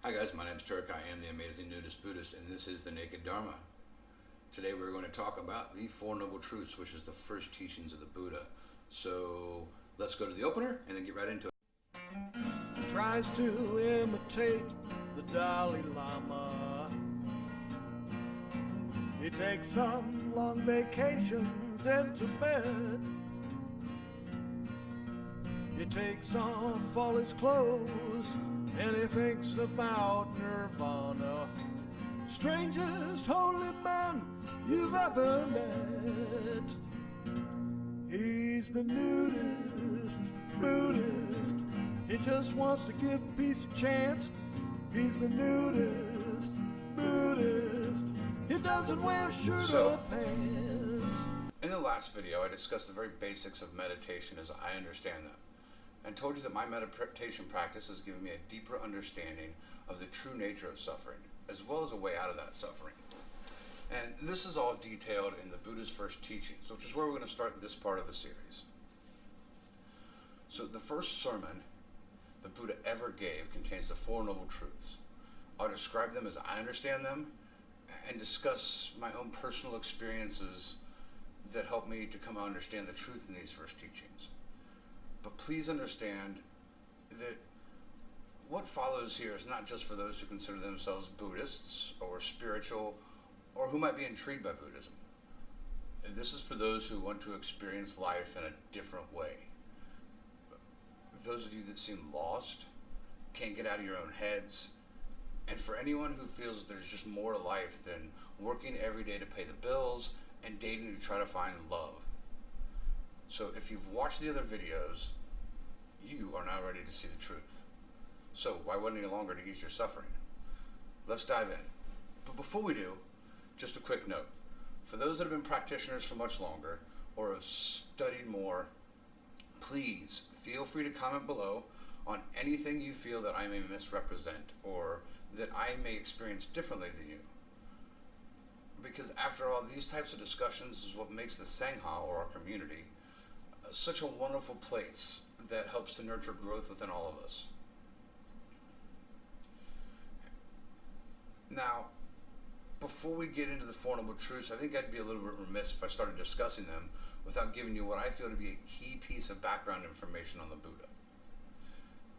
Hi guys, my name's Turk. I am the amazing nudist Buddhist, and this is the Naked Dharma. Today we're going to talk about the Four Noble Truths, which is the first teachings of the Buddha. So let's go to the opener and then get right into it. He tries to imitate the Dalai Lama. He takes some long vacations in Tibet. He takes off all his clothes and he thinks about nirvana. Strangest holy man you've ever met. He's the nudist Buddhist. He just wants to give peace a chance. He's the nudist Buddhist. He doesn't wear shirt or pants. In the last video, I discussed the very basics of meditation as I understand them, and told you that my meditation practice has given me a deeper understanding of the true nature of suffering, as well as a way out of that suffering. And this is all detailed in the Buddha's first teachings, which is where we're going to start this part of the series. So the first sermon the Buddha ever gave contains the Four Noble Truths. I'll describe them as I understand them and discuss my own personal experiences that help me to come to understand the truth in these first teachings. But please understand that what follows here is not just for those who consider themselves Buddhists or spiritual or who might be intrigued by Buddhism. This is for those who want to experience life in a different way. Those of you that seem lost, can't get out of your own heads, and for anyone who feels there's just more to life than working every day to pay the bills and dating to try to find love. So if you've watched the other videos, you are now ready to see the truth. So why wait any longer to ease your suffering? Let's dive in. But before we do, just a quick note. For those that have been practitioners for much longer or have studied more, please feel free to comment below on anything you feel that I may misrepresent or that I may experience differently than you. Because after all, these types of discussions is what makes the Sangha, or our community, such a wonderful place that helps to nurture growth within all of us. Now, before we get into the Four Noble Truths, I think I'd be a little bit remiss if I started discussing them without giving you what I feel to be a key piece of background information on the Buddha.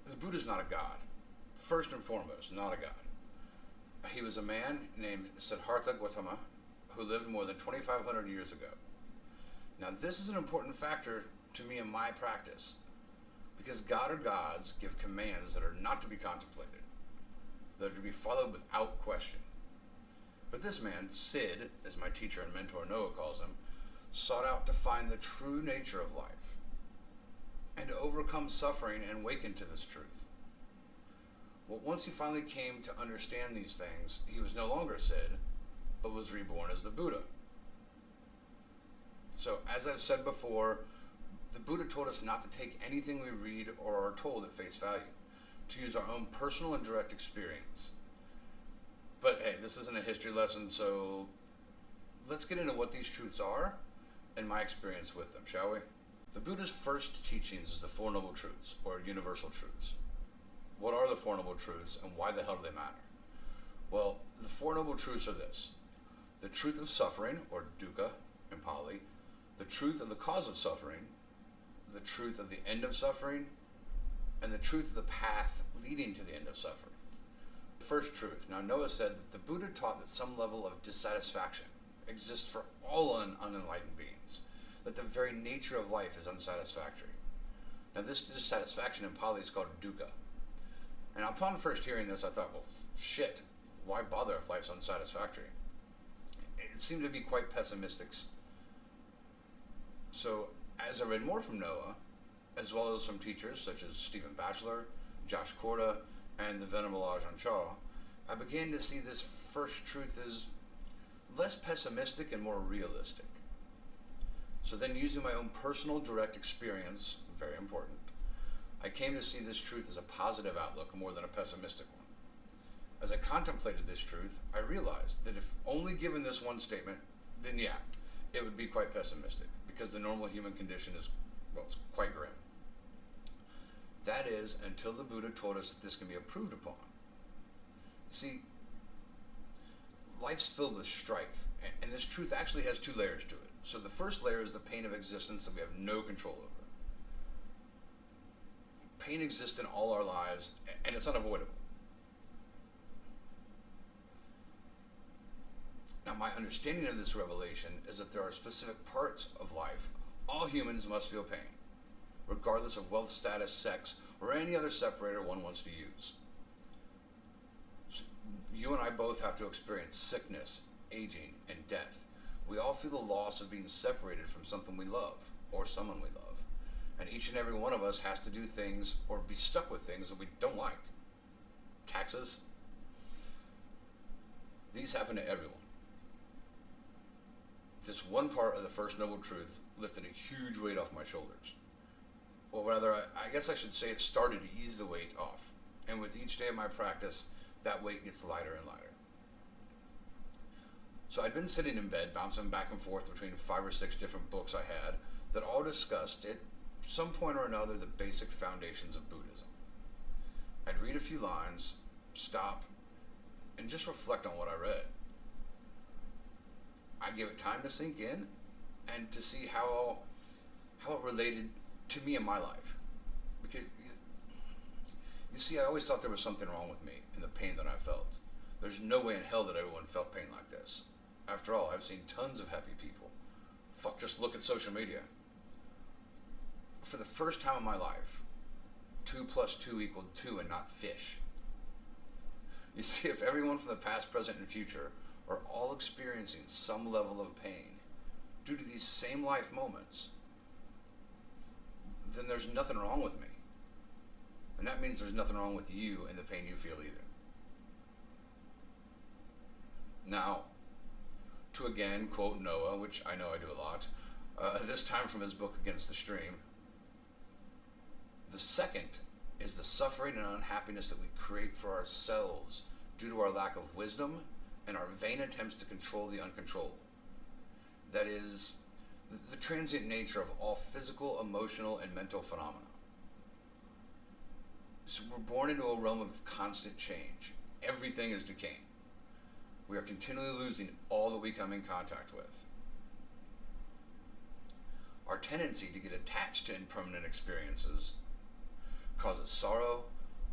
The Buddha is not a god. First and foremost, not a god. He was a man named Siddhartha Gautama who lived more than 2,500 years ago. Now, this is an important factor to me in my practice, because God or gods give commands that are not to be contemplated, that are to be followed without question. But this man, Sid, as my teacher and mentor Noah calls him, sought out to find the true nature of life and to overcome suffering and awaken to this truth. Well, once he finally came to understand these things, he was no longer Sid, but was reborn as the Buddha. So, as I've said before, the Buddha told us not to take anything we read or are told at face value, to use our own personal and direct experience. But hey, this isn't a history lesson, so let's get into what these truths are and my experience with them, shall we? The Buddha's first teachings is the Four Noble Truths, or universal truths. What are the Four Noble Truths, and why the hell do they matter? Well, the Four Noble Truths are this: the truth of suffering, or dukkha in Pali, the truth of the cause of suffering, the truth of the end of suffering, and the truth of the path leading to the end of suffering. First truth. Now, Noah said that the Buddha taught that some level of dissatisfaction exists for all unenlightened beings, that the very nature of life is unsatisfactory. Now, this dissatisfaction in Pali is called dukkha. And upon first hearing this, I thought, well, shit, why bother if life's unsatisfactory? It seemed to be quite pessimistic. So, as I read more from Noah, as well as some teachers such as Stephen Batchelor, Josh Corda, and the Venerable Ajahn Chah, I began to see this first truth as less pessimistic and more realistic. So then, using my own personal direct experience, very important, I came to see this truth as a positive outlook more than a pessimistic one. As I contemplated this truth, I realized that if only given this one statement, then yeah, it would be quite pessimistic, because the normal human condition is, well, it's quite grim. That is, until the Buddha told us that this can be improved upon. See, life's filled with strife, and this truth actually has two layers to it. So the first layer is the pain of existence that we have no control over. Pain exists in all our lives, and it's unavoidable. Now, my understanding of this revelation is that there are specific parts of life all humans must feel pain, regardless of wealth, status, sex, or any other separator one wants to use. So you and I both have to experience sickness, aging, and death. We all feel the loss of being separated from something we love, or someone we love. And each and every one of us has to do things or be stuck with things that we don't like. Taxes. These happen to everyone. This one part of the first Noble Truth lifted a huge weight off my shoulders. Or rather, I guess I should say it started to ease the weight off. And with each day of my practice, that weight gets lighter and lighter. So I'd been sitting in bed, bouncing back and forth between 5 or 6 different books I had that all discussed, at some point or another, the basic foundations of Buddhism. I'd read a few lines, stop, and just reflect on what I read. I'd give it time to sink in and to see how it related to me in my life. Because you see, I always thought there was something wrong with me and the pain that I felt. There's no way in hell that everyone felt pain like this. After all, I've seen tons of happy people. Fuck, just look at social media. For the first time in my life, 2 + 2 = 2 and not fish. You see, if everyone from the past, present, and future are all experiencing some level of pain due to these same life moments, then there's nothing wrong with me. And that means there's nothing wrong with you and the pain you feel either. Now, to again quote Noah, which I know I do a lot, this time from his book Against the Stream, the second is the suffering and unhappiness that we create for ourselves due to our lack of wisdom and our vain attempts to control the uncontrollable. That is, the transient nature of all physical, emotional, and mental phenomena. So we're born into a realm of constant change. Everything is decaying. We are continually losing all that we come in contact with. Our tendency to get attached to impermanent experiences causes sorrow,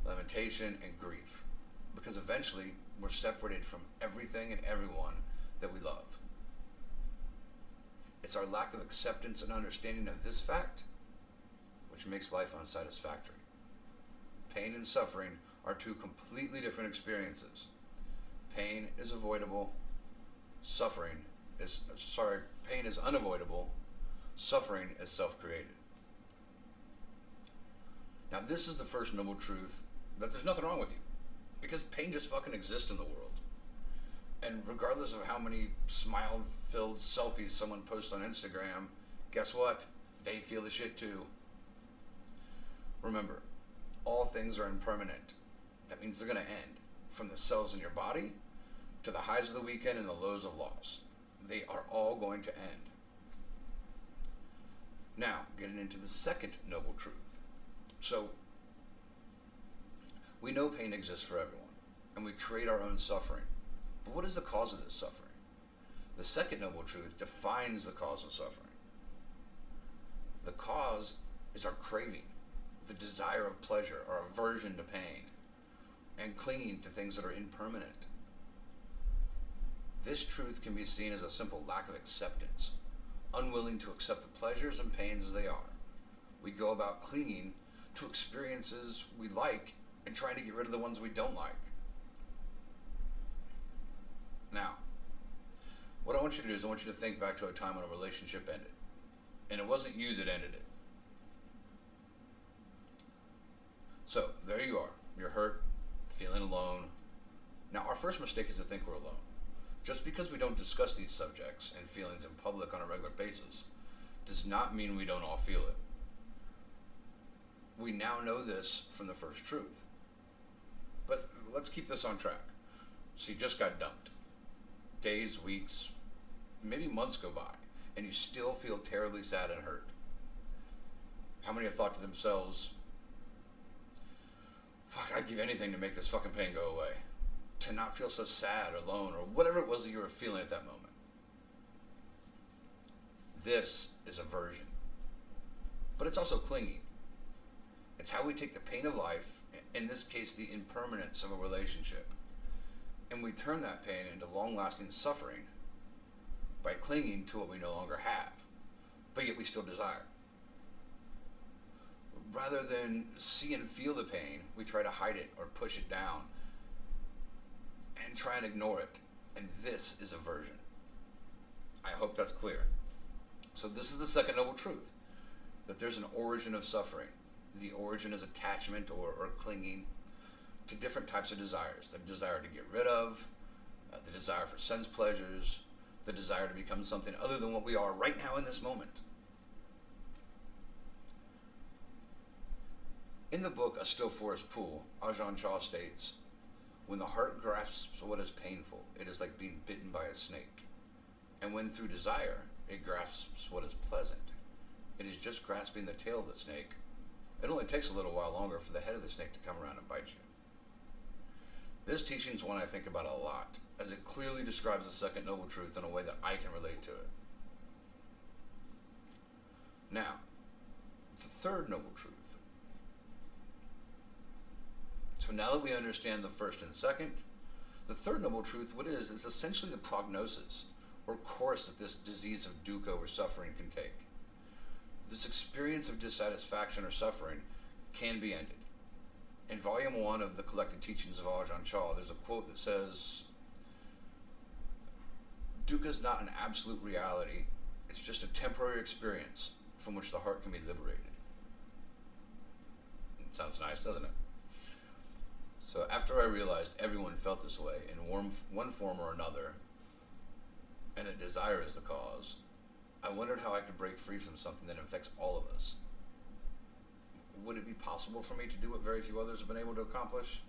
lamentation, and grief, because eventually we're separated from everything and everyone that we love. It's our lack of acceptance and understanding of this fact which makes life unsatisfactory. Pain and suffering are two completely different experiences. Pain is avoidable, pain is unavoidable, suffering is self-created. Now this is the first noble truth, that there's nothing wrong with you, because pain just fucking exists in the world. And regardless of how many smile-filled selfies someone posts on Instagram, guess what? They feel the shit too. Remember, all things are impermanent. That means they're gonna end. From the cells in your body, to the highs of the weekend and the lows of loss. They are all going to end. Now, getting into the second noble truth. So, we know pain exists for everyone, and we create our own suffering. But what is the cause of this suffering? The second noble truth defines the cause of suffering. The cause is our craving, the desire of pleasure, our aversion to pain, and clinging to things that are impermanent. This truth can be seen as a simple lack of acceptance, unwilling to accept the pleasures and pains as they are. We go about clinging to experiences we like and trying to get rid of the ones we don't like. Now, what I want you to do is I want you to think back to a time when a relationship ended. And it wasn't you that ended it. So, there you are. You're hurt, feeling alone. Now, our first mistake is to think we're alone. Just because we don't discuss these subjects and feelings in public on a regular basis does not mean we don't all feel it. We now know this from the first truth. But let's keep this on track. So you just got dumped. Days, weeks, maybe months go by, and you still feel terribly sad and hurt. How many have thought to themselves, fuck, I'd give anything to make this fucking pain go away? to not feel so sad or alone or whatever it was that you were feeling at that moment. This is aversion. But it's also clinging. It's how we take the pain of life, in this case the impermanence of a relationship, and we turn that pain into long-lasting suffering by clinging to what we no longer have, but yet we still desire. Rather than see and feel the pain, we try to hide it or push it down and try and ignore it. And this is aversion. I hope that's clear. So this is the second noble truth, that there's an origin of suffering. The origin is attachment or clinging to different types of desires. The desire to get rid of, the desire for sense pleasures, the desire to become something other than what we are right now in this moment. In the book A Still Forest Pool, Ajahn Chah states, when the heart grasps what is painful, it is like being bitten by a snake. And when through desire, it grasps what is pleasant, it is just grasping the tail of the snake. It only takes a little while longer for the head of the snake to come around and bite you. This teaching is one I think about a lot, as it clearly describes the second noble truth in a way that I can relate to it. Now, the third noble truth. So now that we understand the first and second, the third noble truth, what it is essentially the prognosis or course that this disease of dukkha or suffering can take. This experience of dissatisfaction or suffering can be ended. In volume 1 of the collected teachings of Ajahn Chah, there's a quote that says, dukkha is not an absolute reality, it's just a temporary experience from which the heart can be liberated. It sounds nice, doesn't it? So after I realized everyone felt this way in one form or another, and that desire is the cause, I wondered how I could break free from something that infects all of us. Would it be possible for me to do what very few others have been able to accomplish?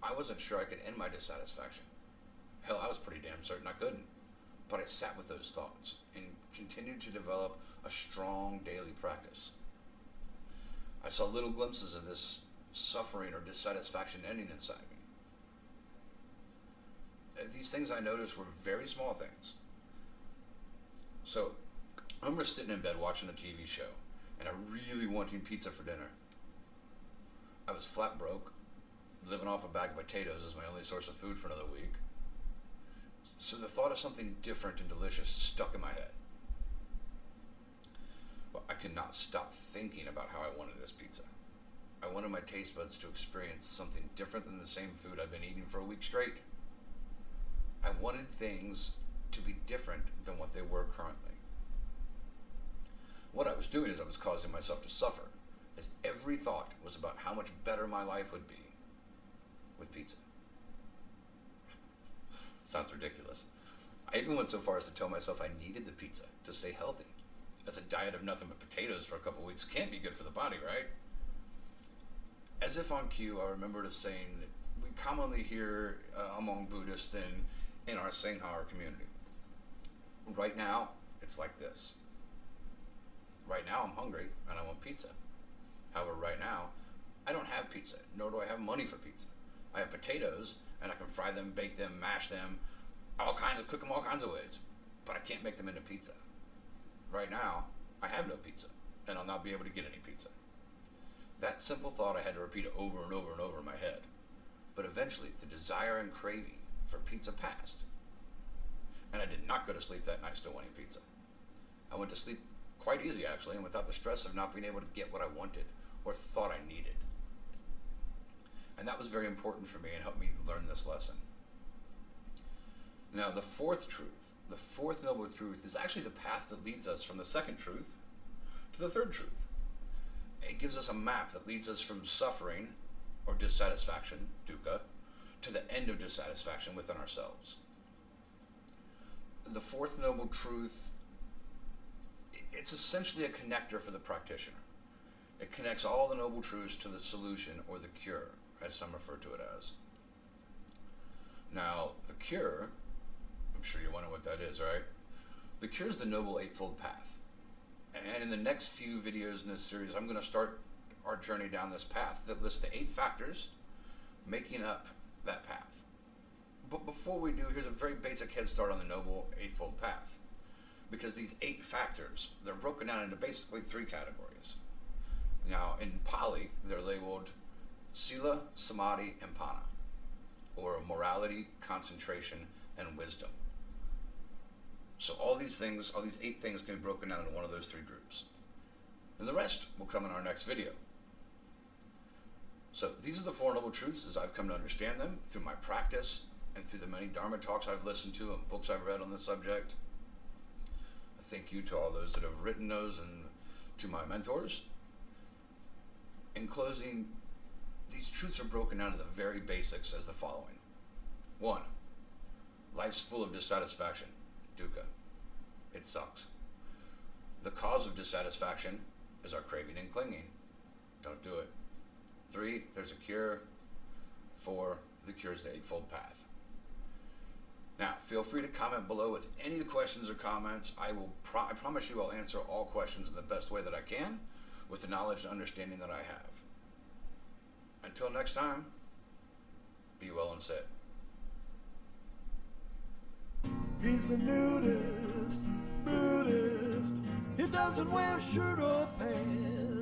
I wasn't sure I could end my dissatisfaction. Hell, I was pretty damn certain I couldn't. But I sat with those thoughts and continued to develop a strong daily practice. I saw little glimpses of this suffering or dissatisfaction ending inside me. These things I noticed were very small things. So, I remember sitting in bed watching a TV show, and I really wanting pizza for dinner. I was flat broke, living off a bag of potatoes as my only source of food for another week. So the thought of something different and delicious stuck in my head. Well, I could not stop thinking about how I wanted this pizza. I wanted my taste buds to experience something different than the same food I've been eating for a week straight. I wanted things to be different than what they were currently. What I was doing is I was causing myself to suffer, as every thought was about how much better my life would be with pizza. Sounds ridiculous. I even went so far as to tell myself I needed the pizza to stay healthy, as a diet of nothing but potatoes for a couple weeks can't be good for the body, right? As if on cue, I remembered a saying that we commonly hear among Buddhists in our Sangha community. Right now, it's like this. Right now, I'm hungry and I want pizza. However, right now, I don't have pizza, nor do I have money for pizza. I have potatoes, and I can fry them, bake them, mash them, cook them all kinds of ways, but I can't make them into pizza. Right now, I have no pizza, and I'll not be able to get any pizza. That simple thought I had to repeat over and over and over in my head. But eventually, the desire and craving for pizza passed. And I did not go to sleep that night still wanting pizza. I went to sleep quite easy, actually, and without the stress of not being able to get what I wanted or thought I needed. And that was very important for me and helped me learn this lesson. Now, the fourth truth, the fourth noble truth, is actually the path that leads us from the second truth to the third truth. It gives us a map that leads us from suffering or dissatisfaction, dukkha, to the end of dissatisfaction within ourselves. The fourth noble truth, it's essentially a connector for the practitioner. It connects all the noble truths to the solution or the cure, as some refer to it as. Now, the cure, I'm sure you wonder what that is, right? The cure is the Noble Eightfold Path. And in the next few videos in this series, I'm going to start our journey down this path that lists the 8 factors making up that path. But before we do, here's a very basic head start on the Noble Eightfold Path. Because these 8 factors, they're broken down into basically 3 categories. Now, in Pali, they're labeled Sila, Samadhi, and Pana, or morality, concentration, and wisdom. So all these 8 things can be broken down into one of those 3 groups. And the rest will come in our next video. So these are the 4 Noble Truths as I've come to understand them through my practice and through the many Dharma talks I've listened to and books I've read on this subject. Thank you to all those that have written those and to my mentors. In closing, these truths are broken down to the very basics as the following. 1. Life's full of dissatisfaction, dukkha. It sucks. The cause of dissatisfaction is our craving and clinging. Don't do it. 3. There's a cure. 4. The cure is the Eightfold Path. Now, feel free to comment below with any of the questions or comments. I promise you I'll answer all questions in the best way that I can, with the knowledge and understanding that I have. Until next time, be well and sit. He's the nudist, Buddhist. He doesn't wear shirt or pants.